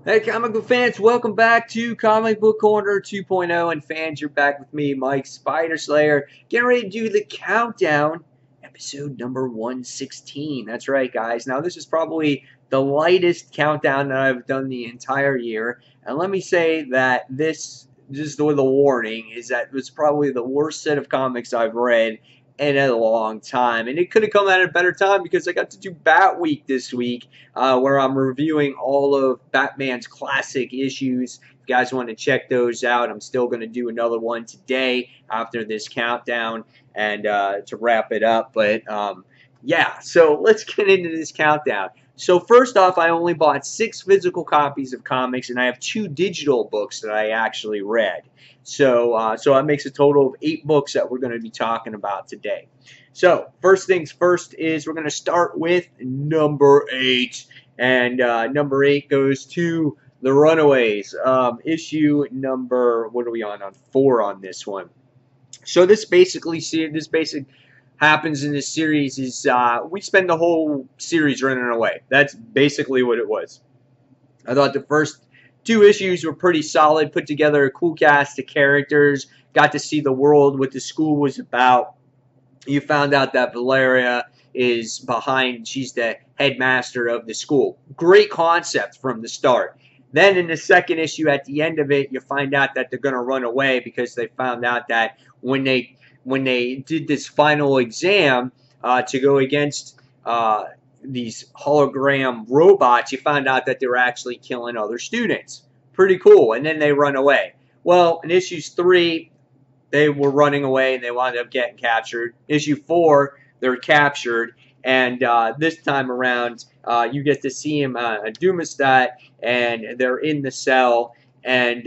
Hey, comic book fans, welcome back to Comic Book Corner 2.0. And fans, you're back with me, Mike Spider Slayer, getting ready to do the countdown, episode number 116. That's right, guys. Now, this is probably the lightest countdown that I've done the entire year. And let me say that this, just with a warning, is that it's probably the worst set of comics I've read in a long time. And it could have come at a better time because I got to do Bat Week this week, where I'm reviewing all of Batman's classic issues. If you guys want to check those out, I'm still going to do another one today after this countdown and to wrap it up. But yeah, so let's get into this countdown. So first off, I only bought 6 physical copies of comics, and I have 2 digital books that I actually read. So that makes a total of 8 books that we're going to be talking about today. So first things first is we're going to start with number 8. And number 8 goes to the Runaways. Issue number, what are we on 4 on this one. So this basic happens in this series is we spend the whole series running away. That's basically what it was. I thought the first 2 issues were pretty solid, put together a cool cast of characters, got to see the world, what the school was about. You found out that Valeria is behind, she's the headmaster of the school. Great concept from the start. Then in the second issue, at the end of it, you find out that they're going to run away because they found out that when they did this final exam to go against these hologram robots, you found out that they were actually killing other students. Pretty cool. And then they run away. Well, in issues 3, they were running away and they wound up getting captured. Issue 4, they're captured. And this time around, you get to see him at Dumastat, and they're in the cell. And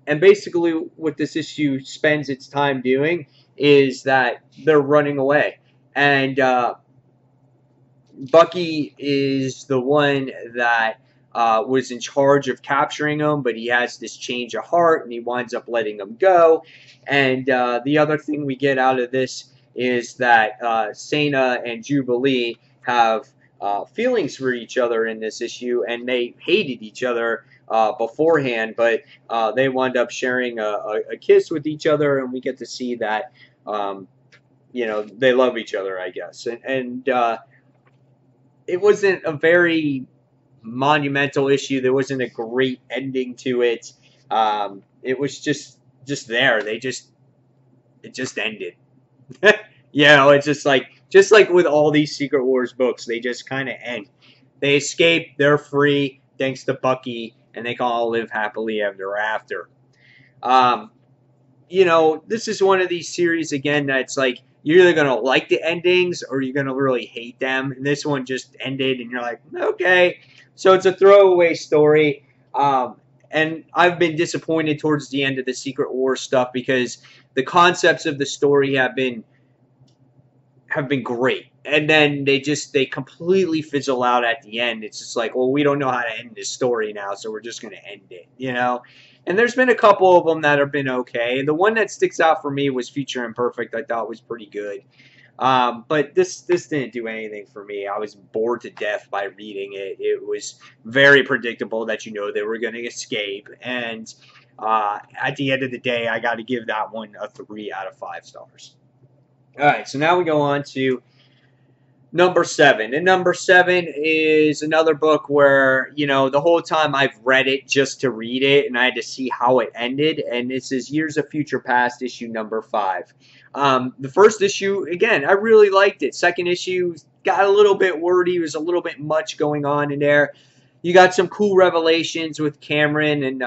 basically what this issue spends its time doing is that they're running away. And Bucky is the one that was in charge of capturing them, but he has this change of heart, and he winds up letting them go. And the other thing we get out of this is that Sana and Jubilee have feelings for each other in this issue, and they hated each other beforehand, but they wind up sharing a kiss with each other, and we get to see that they love each other, I guess. And it wasn't a very monumental issue. There wasn't a great ending to it. It was just there. It just ended. It's just like with all these Secret Wars books, they just kind of end. They escape, they're free, thanks to Bucky, and they can all live happily ever after. This is one of these series, again, that's like, you're either going to like the endings or you're going to really hate them. And this one just ended, and you're like, okay. So it's a throwaway story. And I've been disappointed towards the end of the Secret Wars stuff because the concepts of the story have been great. And then they completely fizzle out at the end. It's just like, well, we don't know how to end this story now, so we're just going to end it, And there's been a couple of them that have been okay. The one that sticks out for me was Future Imperfect. I thought was pretty good. But this didn't do anything for me. I was bored to death by reading it. It was very predictable that they were going to escape. And at the end of the day, I got to give that one a 3 out of 5 stars. All right, so now we go on to number 7. And number 7 is another book where, the whole time I've read it just to read it, and I had to see how it ended. And this is Years of Future Past, issue number 5. The first issue, again, I really liked it. Second issue got a little bit wordy. There was a little bit much going on in there. You got some cool revelations with Cameron and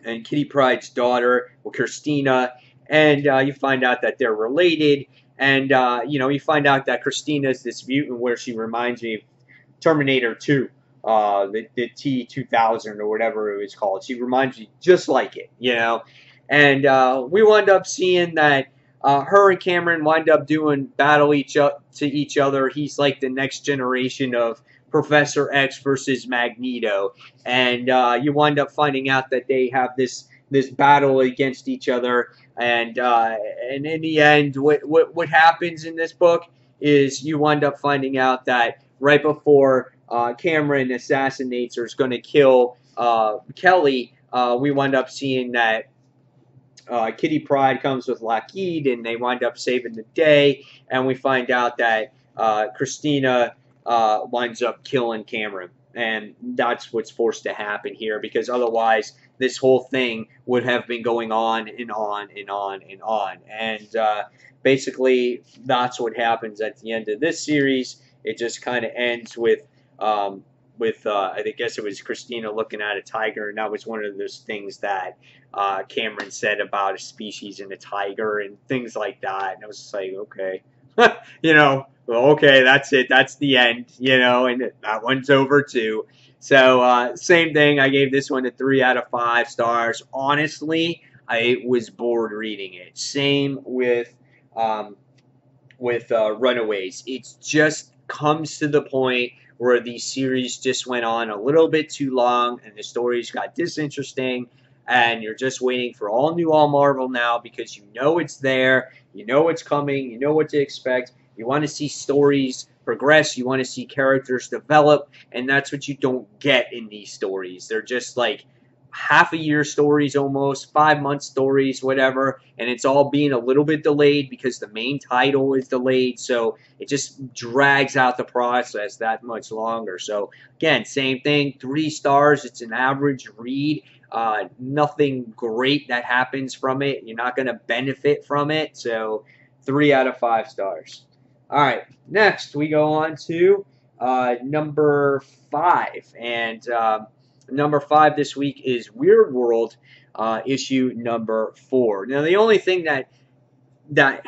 Kitty Pryde's daughter, Christina. And you find out that they're related. And, you find out that Christina's this mutant where she reminds me of Terminator 2, the T-2000 or whatever it was called. She reminds me just like it, And we wind up seeing that her and Cameron wind up doing battle to each other. He's like the next generation of Professor X versus Magneto. And you wind up finding out that they have this battle against each other. And in the end, what happens in this book is you wind up finding out that right before Cameron assassinates or is going to kill Kelly, we wind up seeing that Kitty Pryde comes with Lockheed, and they wind up saving the day. And we find out that Christina winds up killing Cameron. And that's what's forced to happen here, because otherwise this whole thing would have been going on and on and on and on. And basically that's what happens at the end of this series. It just kind of ends with I guess it was Christina looking at a tiger, and that was one of those things that Cameron said about a species in a tiger and things like that. And I was just like, okay, you know, well, okay, that's it. That's the end, you know, and that one's over too. So same thing. I gave this one a 3 out of 5 stars. Honestly, I was bored reading it. Same with Runaways. It just comes to the point where these series just went on a little bit too long and the stories got disinteresting, and you're just waiting for all new All Marvel now because you know it's there, you know it's coming, you know what to expect. You want to see stories progress, you want to see characters develop, and that's what you don't get in these stories. They're just like half-a-year stories almost, 5-month stories, whatever, and it's all being a little bit delayed because the main title is delayed, so it just drags out the process that much longer. So again, same thing, 3 stars. It's an average read. Nothing great that happens from it. You're not going to benefit from it, so 3 out of 5 stars. All right, next we go on to number 5, and number 5 this week is Weird World, issue number 4. Now, the only thing that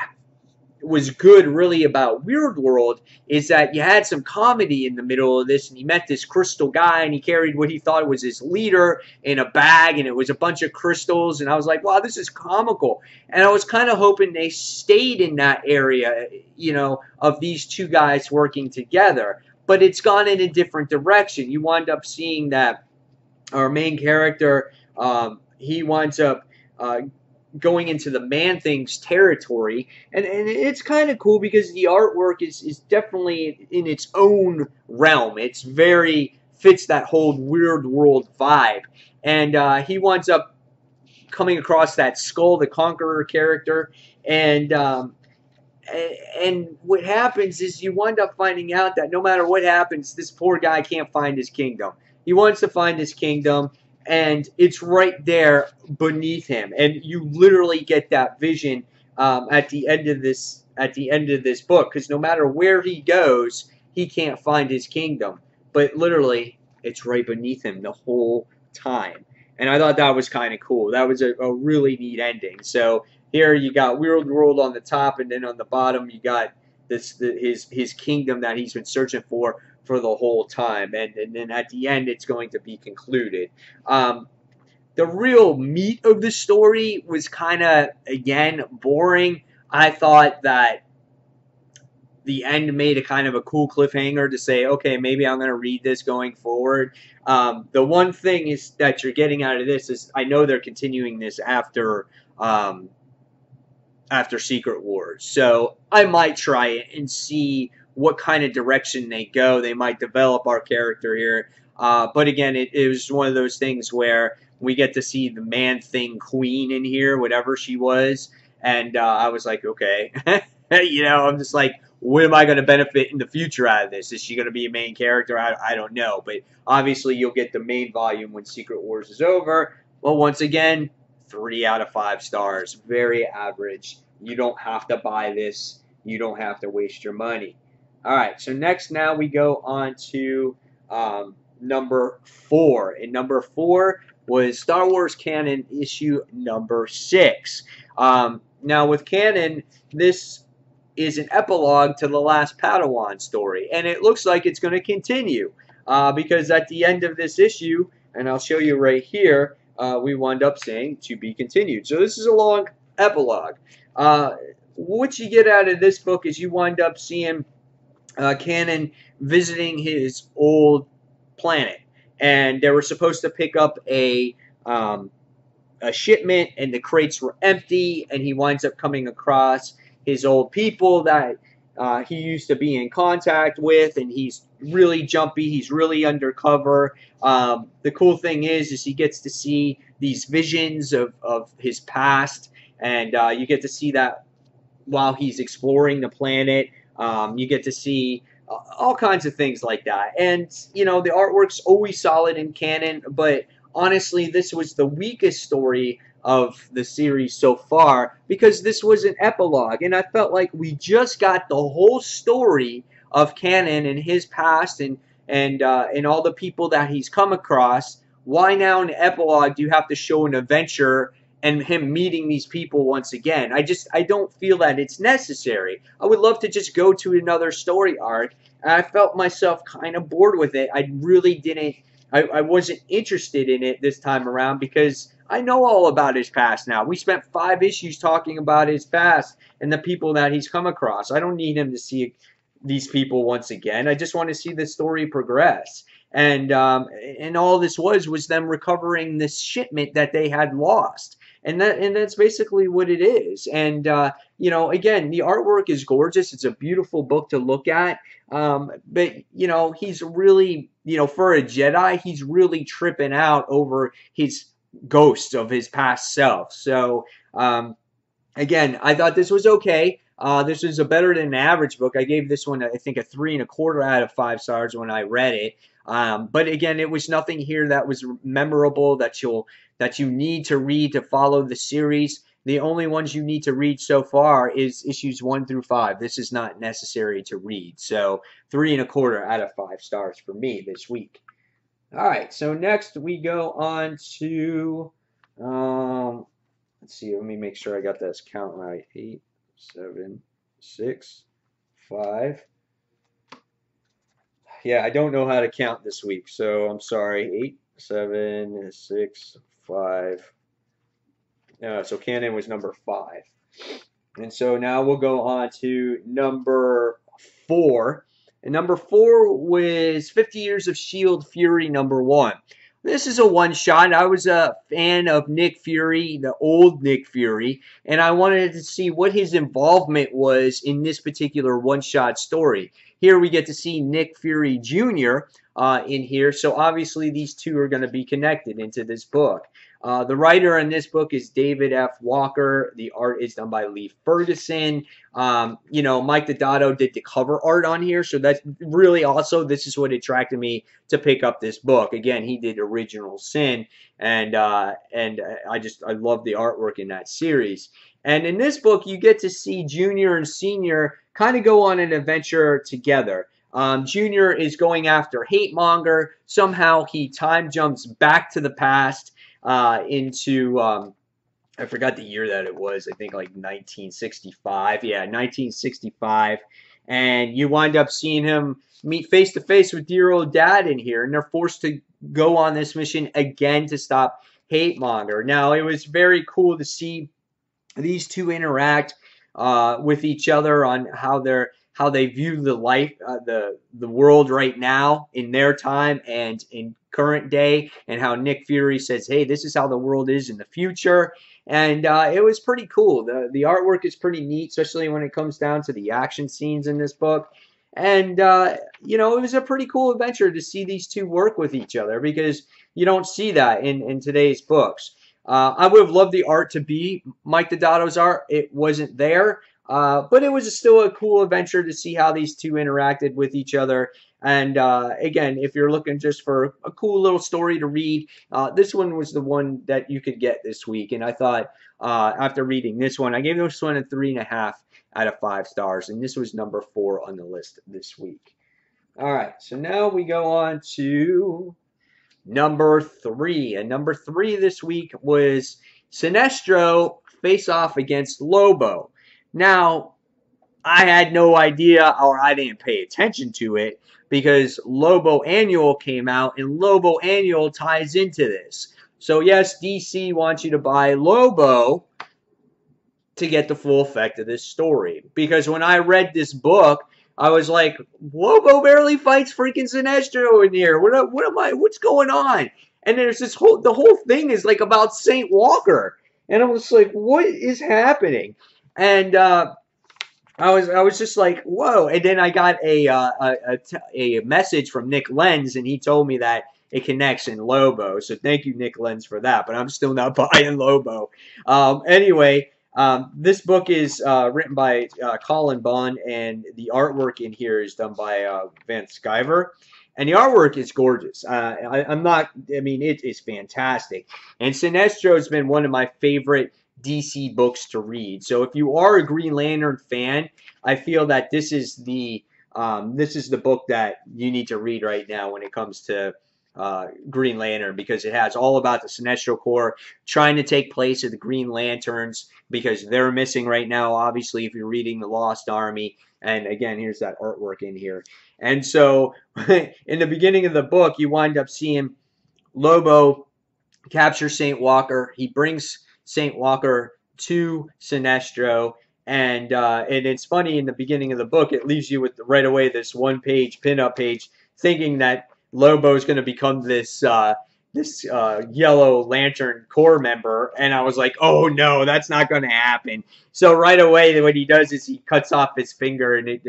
was good really about Weird World is that you had some comedy in the middle of this, and he met this crystal guy, and he carried what he thought was his leader in a bag, and it was a bunch of crystals, and I was like, wow, this is comical. And I was kind of hoping they stayed in that area, you know, of these two guys working together, but it's gone in a different direction. You wind up seeing that our main character, he winds up going into the Man-Thing's territory, and it's kind of cool because the artwork is definitely in its own realm. It's very fits that whole Weird World vibe, and he winds up coming across that Skull the Conqueror character, and what happens is you wind up finding out that no matter what happens, this poor guy can't find his kingdom. He wants to find his kingdom, and it's right there beneath him. And you literally get that vision at the end of this book, because no matter where he goes, he can't find his kingdom. But literally, it's right beneath him the whole time. And I thought that was kind of cool. That was a really neat ending. So here you got Weird World on the top, and then on the bottom you got his kingdom that he's been searching for the whole time, and then at the end it's going to be concluded. The real meat of the story was kind of, again, boring. I thought that the end made a kind of a cool cliffhanger to say, okay, maybe I'm going to read this going forward. The one thing is that you're getting out of this is I know they're continuing this after Secret Wars, so I might try it and see what kind of direction they go. They might develop our character here. But again, it was one of those things where we get to see the Man-Thing queen in here, whatever she was. And I was like, okay. You know, I'm just like, what am I going to benefit in the future out of this? Is she going to be a main character? I don't know. But obviously, you'll get the main volume when Secret Wars is over. Well, once again, 3 out of 5 stars. Very average. You don't have to buy this. You don't have to waste your money. All right, so next now we go on to number 4. And number 4 was Star Wars Canon issue number 6. Now with Canon, this is an epilogue to the last Padawan story, and it looks like it's going to continue because at the end of this issue, and I'll show you right here, we wind up saying to be continued. So this is a long epilogue. What you get out of this book is you wind up seeing Canon visiting his old planet, and they were supposed to pick up a shipment, and the crates were empty, and he winds up coming across his old people that he used to be in contact with, and he's really jumpy. He's really undercover. The cool thing is he gets to see these visions of his past, and you get to see that while he's exploring the planet. You get to see all kinds of things like that. And, you know, the artwork's always solid in canon, but honestly, this was the weakest story of the series so far because this was an epilogue, and I felt like we just got the whole story of Canon and his past and all the people that he's come across. Why now in the epilogue do you have to show an adventure and him meeting these people once again? I don't feel that it's necessary. I would love to just go to another story arc, and I felt myself kind of bored with it. I really didn't. I wasn't interested in it this time around because I know all about his past now. We spent 5 issues talking about his past and the people that he's come across. I don't need him to see these people once again. I just want to see the story progress. And all this was them recovering this shipment that they had lost. And that's basically what it is. And you know, again, the artwork is gorgeous. It's a beautiful book to look at. But you know, he's really, you know, for a Jedi, he's really tripping out over his ghosts of his past self. So again, I thought this was okay. This is a better than an average book. I gave this one, I think, a 3.25 out of 5 stars when I read it. But again, it was nothing here that was memorable that you need to read to follow the series. The only ones you need to read so far is issues 1 through 5. This is not necessary to read. So 3.25 out of 5 stars for me this week. All right, so next we go on to, let's see, let me make sure I got this count right. 8, 7, 6, 5. Yeah, I don't know how to count this week, so I'm sorry. 8, 7, 6, 5. So Canon was number 5. And so now we'll go on to number 4. And number 4 was 50 Years of S.H.I.E.L.D. Fury number 1. This is a one-shot. I was a fan of Nick Fury, the old Nick Fury, and I wanted to see what his involvement was in this particular one-shot story. Here we get to see Nick Fury Jr. In here, so obviously these two are going to be connected into this book. The writer in this book is David F. Walker. The art is done by Lee Ferguson. You know, Mike Deodato did the cover art on here, so that's really also, this is what attracted me to pick up this book. Again, he did Original Sin, and I love the artwork in that series. And in this book, you get to see Junior and Senior kind of go on an adventure together. Junior is going after Hate Monger. Somehow he time jumps back to the past into, I forgot the year that it was. I think like 1965. Yeah, 1965. And you wind up seeing him meet face to face with dear old dad in here. And they're forced to go on this mission again to stop Hate Monger. Now, it was very cool to see these two interact with each other on how they view the life, the world right now in their time and in current day, and how Nick Fury says, hey, this is how the world is in the future. And it was pretty cool. The artwork is pretty neat, especially when it comes down to the action scenes in this book. And, you know, it was a pretty cool adventure to see these two work with each other, because you don't see that in today's books. I would have loved the art to be Mike Deodato's art. It wasn't there. But it was still a cool adventure to see how these two interacted with each other. And again, if you're looking just for a cool little story to read, this one was the one that you could get this week. And I thought, after reading this one, I gave this one a 3.5 out of 5 stars. And this was number 4 on the list this week. All right, so now we go on to number 3. And number 3 this week was Sinestro face off against Lobo. Now, I had no idea, or I didn't pay attention to it, because Lobo Annual came out, and Lobo Annual ties into this. So yes, DC wants you to buy Lobo to get the full effect of this story. Because when I read this book, I was like, Lobo barely fights freaking Sinestro in here. What's going on? And there's the whole thing is like about Saint Walker. And I was like, what is happening? And I was just like, whoa! And then I got a message from Nick Lenz, and he told me that it connects in Lobo. So thank you, Nick Lenz, for that. But I'm still not buying Lobo. Anyway, this book is written by Colin Bond, and the artwork in here is done by Van Sciver. And the artwork is gorgeous. I'm not. I mean, it is fantastic. And Sinestro has been one of my favorite DC books to read. So if you are a Green Lantern fan, I feel that this is the book that you need to read right now when it comes to Green Lantern, because it has all about the Sinestro Corps trying to take place of the Green Lanterns, because they're missing right now, obviously, if you're reading The Lost Army. And again, here's that artwork in here. And so in the beginning of the book, you wind up seeing Lobo capture St. Walker. He brings St. Walker to Sinestro. And it's funny, in the beginning of the book, it leaves you with right away this one-page pinup page, thinking that Lobo is going to become this Yellow Lantern Corps member, and I was like, oh no, that's not going to happen. So right away, what he does is he cuts off his finger, and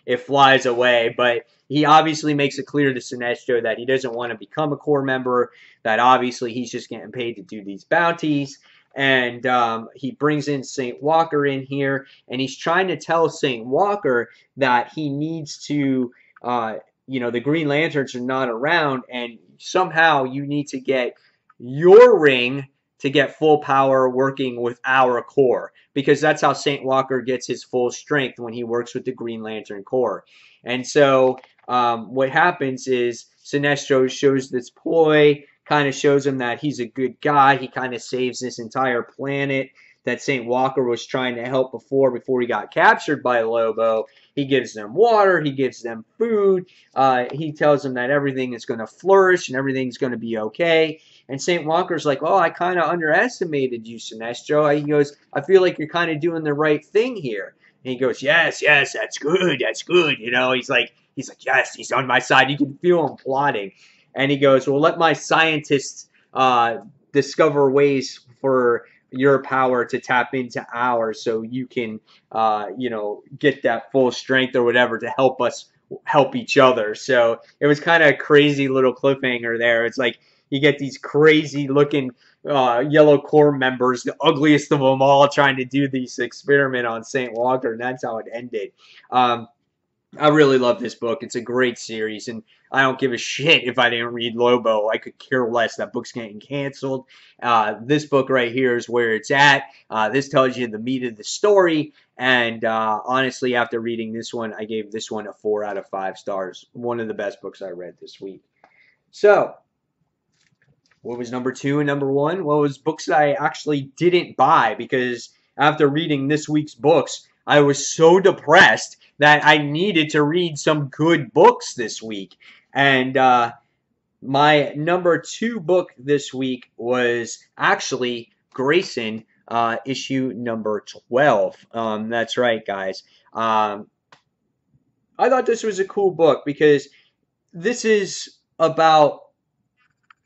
it flies away. But he obviously makes it clear to Sinestro that he doesn't want to become a Corps member, that obviously he's just getting paid to do these bounties. And he brings in St. Walker in here, and he's trying to tell St. Walker that he needs to, the Green Lanterns are not around, and somehow you need to get your ring to get full power working with our Corps, because that's how St. Walker gets his full strength, when he works with the Green Lantern Corps. And so what happens is Sinestro shows this ploy, kind of shows him that he's a good guy. He kind of saves this entire planet that St. Walker was trying to help before he got captured by Lobo. He gives them water. He gives them food. He tells them that everything is going to flourish and everything's going to be okay. And St. Walker's like, oh, I kind of underestimated you, Sinestro. He goes, I feel like you're kind of doing the right thing here. And he goes, yes, that's good. That's good. He's like, yes, he's on my side. You can feel him plotting. And he goes, well, let my scientists discover ways for your power to tap into ours, so you can, get that full strength or whatever to help us help each other. So it was kind of a crazy little cliffhanger there. It's like you get these crazy looking Yellow Corps members, the ugliest of them all, trying to do this experiment on St. Walker, and that's how it ended. I really love this book. It's a great series, and I don't give a shit if I didn't read Lobo. I could care less. That book's getting canceled. This book right here is where it's at. This tells you the meat of the story, and honestly, after reading this one, I gave this one a 4 out of 5 stars. One of the best books I read this week. So, what was number 2 and number 1? Well, it was books that I actually didn't buy, because after reading this week's books, I was so depressed that I needed to read some good books this week. And my number 2 book this week was actually Grayson, issue number 12. That's right, guys. I thought this was a cool book, because this is about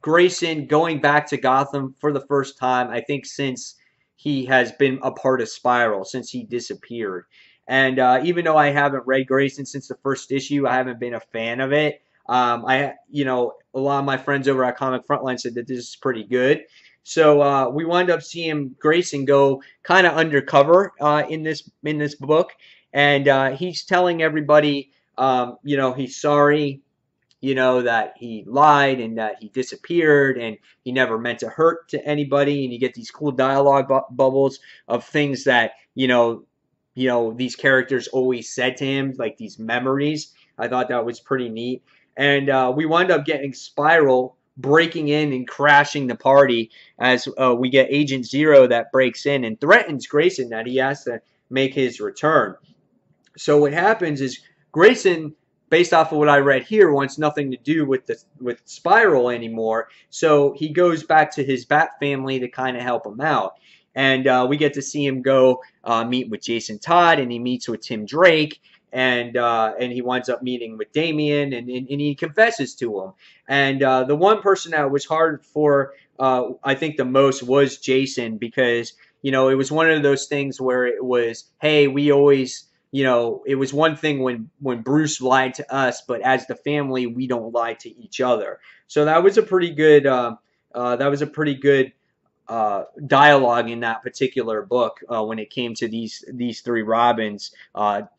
Grayson going back to Gotham for the first time, I think, since he has been a part of Spiral, since he disappeared. And even though I haven't read Grayson since the first issue, I haven't been a fan of it. A lot of my friends over at Comic Frontline said that this is pretty good. So we wind up seeing Grayson go kind of undercover in this book, and he's telling everybody, he's sorry, that he lied and that he disappeared and he never meant to hurt to anybody. And you get these cool dialogue bubbles of things that these characters always said to him, like these memories. I thought that was pretty neat. And we wind up getting Spiral breaking in and crashing the party, as we get Agent Zero that breaks in and threatens Grayson that he has to make his return. So what happens is Grayson, based off of what I read here, wants nothing to do with Spiral anymore. So he goes back to his Bat family to kind of help him out. And we get to see him go meet with Jason Todd, and he meets with Tim Drake, and he winds up meeting with Damian, and he confesses to him. And the one person that was hard for, I think, the most was Jason, because it was one of those things where it was, hey, we always you know, it was one thing when Bruce lied to us, but as the family, we don't lie to each other. So that was a pretty good dialogue in that particular book when it came to these three Robins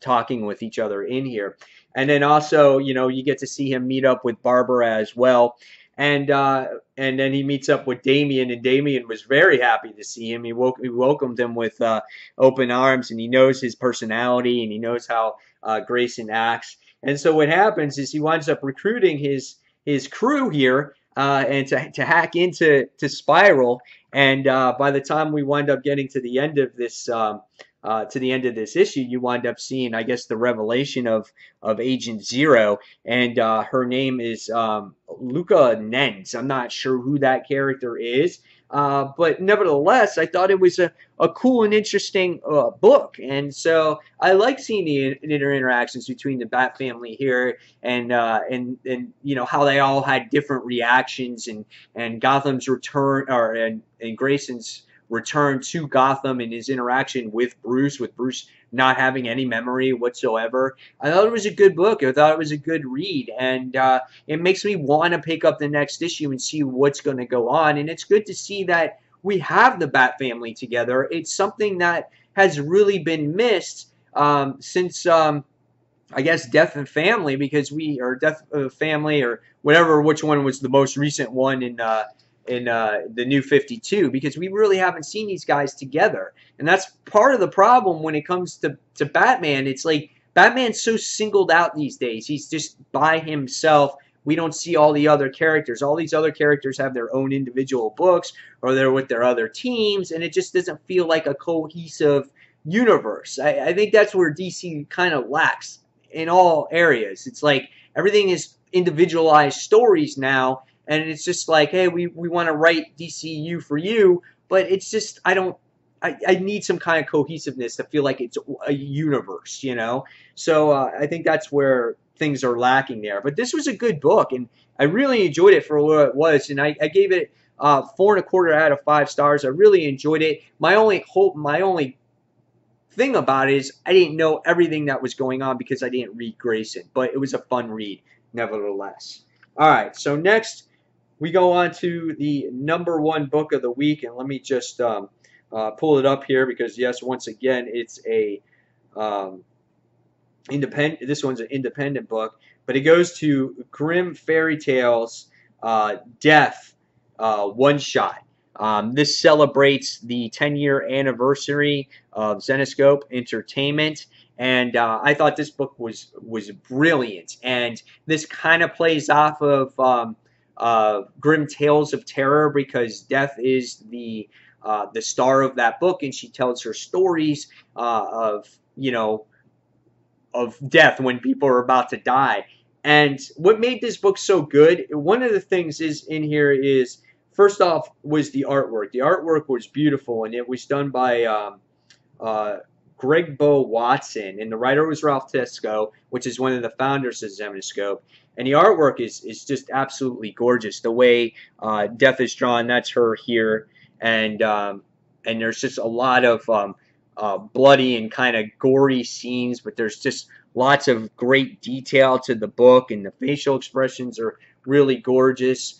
talking with each other in here. And then also, you know, you get to see him meet up with Barbara as well. And then he meets up with Damien, and Damien was very happy to see him. He welcomed him with open arms, and he knows his personality, and he knows how Grayson acts. And so what happens is he winds up recruiting his crew here and to hack into Spiral. And by the time we wind up getting to the end of this issue, you wind up seeing, I guess, the revelation of Agent Zero, and her name is Luca Nens. I'm not sure who that character is, but nevertheless, I thought it was a cool and interesting book, and so I like seeing the interactions between the Bat family here, and you know how they all had different reactions, and Gotham's return, and Grayson's return to Gotham and his interaction with Bruce not having any memory whatsoever. I thought it was a good book. I thought it was a good read, and it makes me want to pick up the next issue and see what's going to go on. And it's good to see that we have the Bat family together. It's something that has really been missed since I guess Death and Family, because Death Family or whatever, which one was the most recent one in the New 52, because we really haven't seen these guys together. And that's part of the problem when it comes to Batman. It's like Batman's so singled out these days. He's just by himself. We don't see all the other characters. All these other characters have their own individual books, or they're with their other teams, and it just doesn't feel like a cohesive universe. I think that's where DC kind of lacks in all areas. It's like everything is individualized stories now, and it's just like, hey, we want to write DCU for you, but it's just, I need some kind of cohesiveness to feel like it's a universe, you know? So I think that's where things are lacking there. But this was a good book, and I really enjoyed it for what it was, and I gave it 4.25 out of 5 stars. I really enjoyed it. My only thing about it is I didn't know everything that was going on because I didn't read Grayson, but it was a fun read nevertheless. All right, so next we go on to the #1 book of the week, and let me just pull it up here because, yes, once again, it's a independent. This one's an independent book, but it goes to Grimm Fairy Tales Death One Shot. This celebrates the 10-year anniversary of Zenescope Entertainment, and I thought this book was brilliant. And this kind of plays off of Grimm Tales of Terror, because Death is the star of that book, and she tells her stories of death when people are about to die. And what made this book so good, one of the things is in here is, first off, was the artwork. The artwork was beautiful, and it was done by Greg Bo Watson, and the writer was Ralph Tesco, which is one of the founders of Zenescope. And the artwork is just absolutely gorgeous. The way Death is drawn, that's her here, and there's just a lot of bloody and kind of gory scenes, but there's just lots of great detail to the book, and the facial expressions are really gorgeous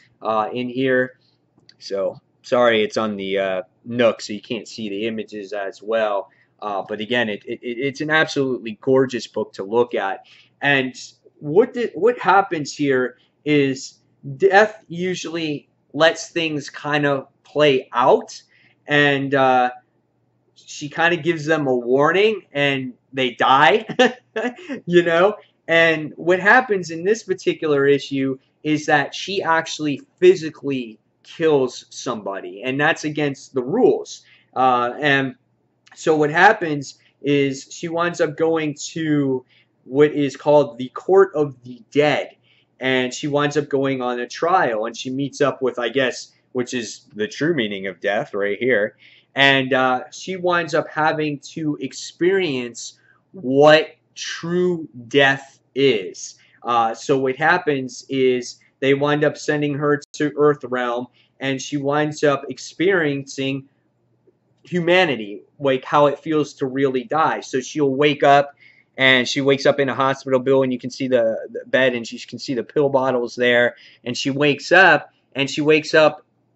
in here. So sorry, it's on the Nook, so you can't see the images as well. But again, it's an absolutely gorgeous book to look at. And what happens here is Death usually lets things kind of play out, and she kind of gives them a warning, and they die, you know? And what happens in this particular issue is that she actually physically kills somebody, and that's against the rules. And so what happens is she winds up going to what is called the Court of the Dead, and she winds up going on a trial, and she meets up with, I guess, which is the true meaning of death right here, and she winds up having to experience what true death is. So what happens is they wind up sending her to Earthrealm, and she winds up experiencing humanity, like how it feels to really die. So she'll wake up, and she wakes up in a hospital bill, and you can see the bed, and she can see the pill bottles there, and she wakes up,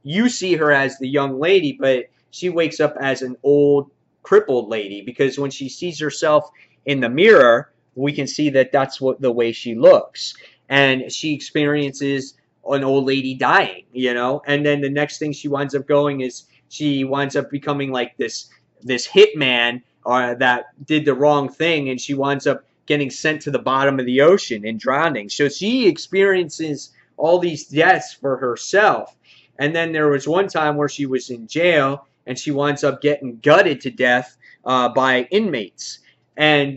you see her as the young lady, but she wakes up as an old crippled lady, because when she sees herself in the mirror, we can see that that's what the way she looks, and she experiences an old lady dying, you know. And then the next thing she winds up going is she winds up becoming like this hitman that did the wrong thing, and she winds up getting sent to the bottom of the ocean and drowning. So she experiences all these deaths for herself. And then there was one time where she was in jail, and she winds up getting gutted to death by inmates. And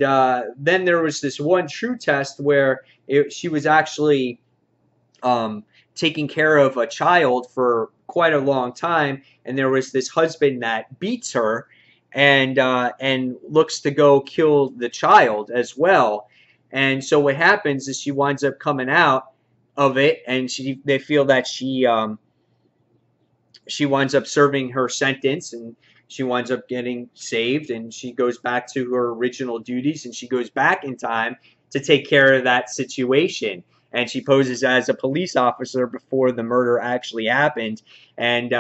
then there was this one true test where she was actually taking care of a child for quite a long time, and there was this husband that beats her and looks to go kill the child as well. And so what happens is she winds up coming out of it, and they feel that she winds up serving her sentence, and she winds up getting saved, and she goes back to her original duties, and she goes back in time to take care of that situation. And she poses as a police officer before the murder actually happened, and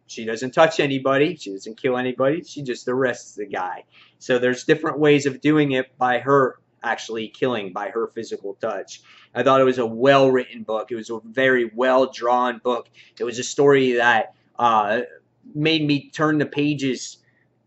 she doesn't touch anybody, she doesn't kill anybody, she just arrests the guy. So there's different ways of doing it by her actually killing, by her physical touch. I thought it was a well-written book. It was a very well-drawn book. It was a story that made me turn the pages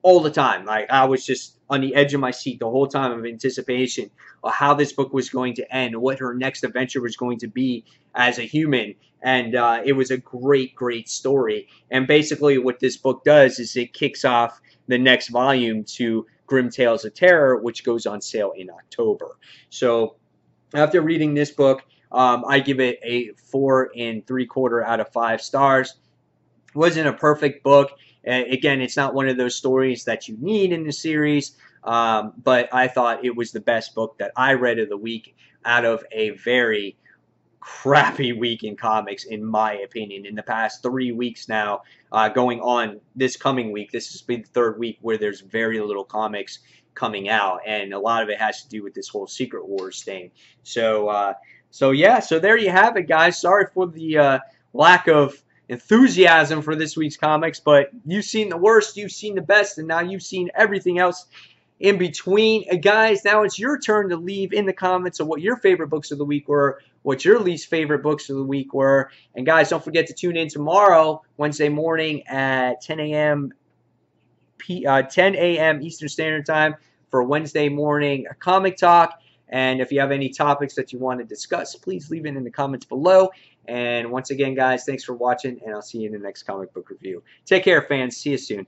all the time. Like, I was just on the edge of my seat the whole time of anticipation of how this book was going to end, what her next adventure was going to be as a human. And it was a great, great story. And basically what this book does is it kicks off the next volume to Grim Tales of Terror, which goes on sale in October. So after reading this book, I give it a 4 3/4 out of 5 stars. It wasn't a perfect book. Again, it's not one of those stories that you need in the series, but I thought it was the best book that I read of the week out of a very crappy week in comics, in my opinion. In the past 3 weeks now, going on this coming week, this has been the third week where there's very little comics coming out, and a lot of it has to do with this whole Secret Wars thing. So yeah, so there you have it, guys. Sorry for the lack of enthusiasm for this week's comics, but you've seen the worst, you've seen the best, and now you've seen everything else in between. Guys, now it's your turn to leave in the comments of what your favorite books of the week were, what your least favorite books of the week were. And guys, don't forget to tune in tomorrow, Wednesday morning at 10 a.m. Eastern Standard Time for Wednesday morning comic talk. And if you have any topics that you want to discuss, please leave it in the comments below. And once again, guys, thanks for watching, and I'll see you in the next comic book review. Take care, fans. See you soon.